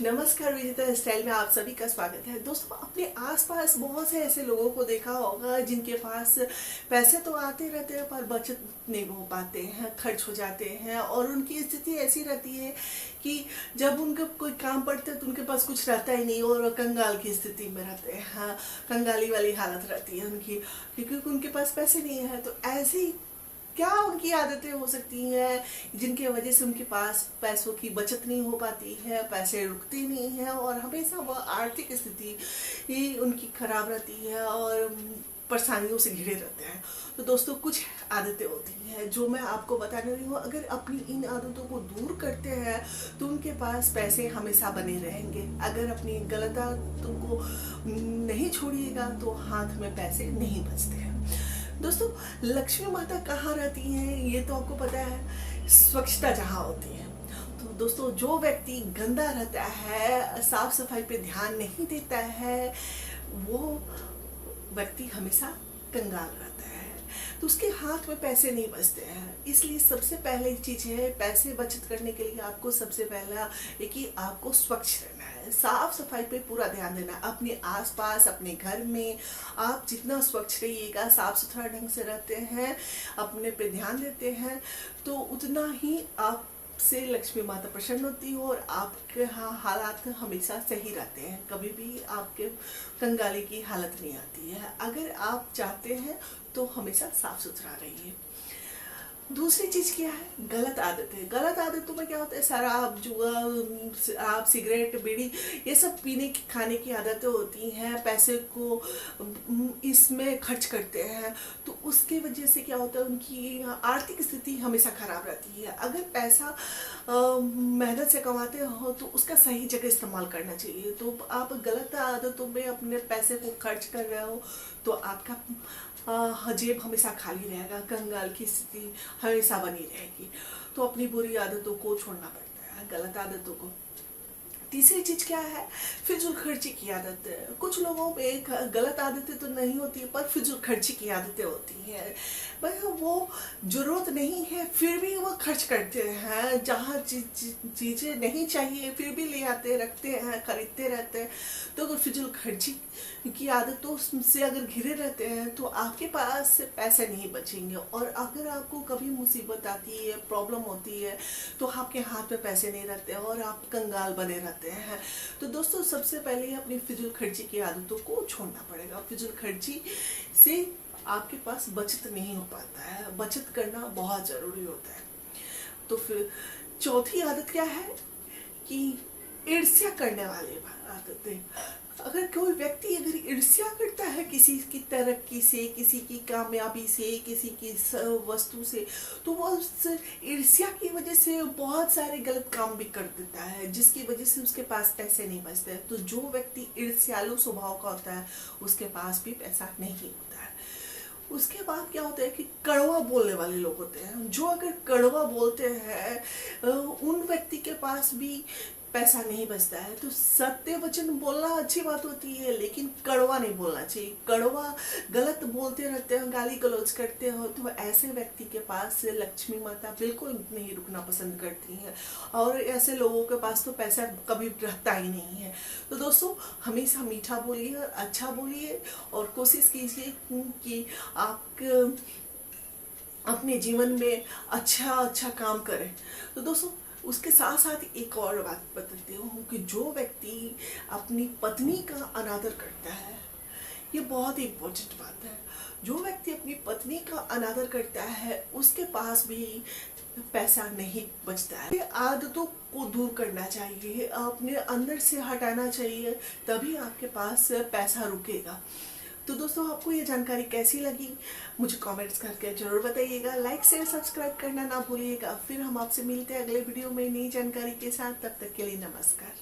नमस्कार, विजेता स्टाइल में आप सभी का स्वागत है। दोस्तों, अपने आसपास बहुत से ऐसे लोगों को देखा होगा जिनके पास पैसे तो आते रहते हैं पर बचत नहीं हो पाते हैं, खर्च हो जाते हैं और उनकी स्थिति ऐसी रहती है कि जब उनका कोई काम पड़ता है तो उनके पास कुछ रहता ही नहीं और कंगाल की स्थिति में रहते हैं। हाँ, कंगाली वाली हालत रहती है उनकी, क्योंकि उनके पास पैसे नहीं है। तो ऐसी क्या उनकी आदतें हो सकती हैं जिनके वजह से उनके पास पैसों की बचत नहीं हो पाती है, पैसे रुकते नहीं हैं और हमेशा वह आर्थिक स्थिति ही उनकी खराब रहती है और परेशानियों से घिरे रहते हैं। तो दोस्तों, कुछ आदतें होती हैं जो मैं आपको बताने रही हूँ। अगर अपनी इन आदतों को दूर करते हैं तो उनके पास पैसे हमेशा बने रहेंगे। अगर अपनी गलत आदतों को नहीं छोड़िएगा तो हाथ में पैसे नहीं बचते हैं। दोस्तों, लक्ष्मी माता कहाँ रहती हैं ये तो आपको पता है, स्वच्छता जहाँ होती है। तो दोस्तों, जो व्यक्ति गंदा रहता है, साफ सफाई पे ध्यान नहीं देता है, वो व्यक्ति हमेशा कंगाल रहता है। तो उसके हाथ में पैसे नहीं बचते हैं। इसलिए सबसे पहले चीज है, पैसे बचत करने के लिए आपको सबसे पहला है कि आपको स्वच्छ रहना है, साफ सफाई पे पूरा ध्यान देना है। अपने आसपास, अपने घर में आप जितना स्वच्छ रहिएगा, साफ सुथरा ढंग से रहते हैं, अपने पे ध्यान देते हैं, तो उतना ही आप से लक्ष्मी माता प्रसन्न होती हो और आपके यहाँ हालात हमेशा सही रहते हैं। कभी भी आपके कंगाली की हालत नहीं आती है। अगर आप चाहते हैं तो हमेशा साफ सुथरा रहिए। दूसरी चीज क्या है? गलत आदतें। गलत आदतों में क्या होता है? शराब, जुआ, आप सिगरेट, बीड़ी, ये सब पीने की, खाने की आदतें होती हैं। पैसे को इसमें खर्च करते हैं तो उसके वजह से क्या होता है, उनकी आर्थिक स्थिति हमेशा खराब रहती है। अगर पैसा मेहनत से कमाते हो तो उसका सही जगह इस्तेमाल करना चाहिए। तो आप गलत आदतों में अपने पैसे को खर्च कर रहे हो तो आपका जेब हमेशा खाली रहेगा, कंगाल की स्थिति हमेशा बनी रहेगी। तो अपनी बुरी आदतों को छोड़ना पड़ता है, गलत आदतों को। तीसरी चीज क्या है? फिजूल खर्ची की आदत। कुछ लोगों में गलत आदतें तो नहीं होती पर फिजूल खर्ची की आदतें होती हैं। भाई, वो जरूरत नहीं है फिर भी वो खर्च करते हैं। जहाँ चीजें नहीं चाहिए फिर भी ले आते, रखते हैं, खरीदते रहते हैं। तो अगर फिजूल खर्ची की आदतों से अगर घिरे रहते हैं तो आपके पास पैसे नहीं बचेंगे और अगर आपको कभी मुसीबत आती है, प्रॉब्लम होती है, तो आपके हाथ में पैसे नहीं रहते और आप कंगाल बने रहते हैं। तो दोस्तों, सबसे पहले अपनी फिजूल खर्ची की आदतों को छोड़ना पड़ेगा। फिजूल खर्ची से आपके पास बचत नहीं हो पाता है, बचत करना बहुत जरूरी होता है। तो फिर चौथी आदत क्या है कि ईर्ष्या करने वाली आदतें। अगर कोई व्यक्ति अगर ईर्ष्या करता है किसी की तरक्की से, किसी की कामयाबी से, किसी की वस्तु से, तो वो उस ईर्ष्या की वजह से बहुत सारे गलत काम भी कर देता है, जिसकी वजह से उसके पास पैसे नहीं बचते हैं। तो जो व्यक्ति ईर्ष्यालु स्वभाव का होता है उसके पास भी पैसा नहीं होता है। उसके बाद क्या होता है कि कड़वा बोलने वाले लोग होते हैं। जो अगर कड़वा बोलते हैं उन व्यक्ति के पास भी पैसा नहीं बचता है। तो सत्य वचन बोलना अच्छी बात होती है लेकिन कड़वा नहीं बोलना चाहिए। कड़वा गलत बोलते रहते हैं, गाली गलौज करते हो, तो ऐसे व्यक्ति के पास लक्ष्मी माता बिल्कुल नहीं रुकना पसंद करती हैं और ऐसे लोगों के पास तो पैसा कभी रहता ही नहीं है। तो दोस्तों, हमेशा मीठा बोलिए, अच्छा बोलिए और कोशिश कीजिए कि आप अपने जीवन में अच्छा काम करें। तो दोस्तों, उसके साथ साथ एक और बात बताती हूँ कि जो व्यक्ति अपनी पत्नी का अनादर करता है, ये बहुत ही इम्पोर्टेंट बात है। जो व्यक्ति अपनी पत्नी का अनादर करता है उसके पास भी पैसा नहीं बचता है। आदतों को दूर करना चाहिए, अपने अंदर से हटाना चाहिए, तभी आपके पास पैसा रुकेगा। तो दोस्तों, आपको ये जानकारी कैसी लगी मुझे कमेंट्स करके जरूर बताइएगा। लाइक शेयर सब्सक्राइब करना ना भूलिएगा। फिर हम आपसे मिलते हैं अगले वीडियो में नई जानकारी के साथ। तब तक के लिए नमस्कार।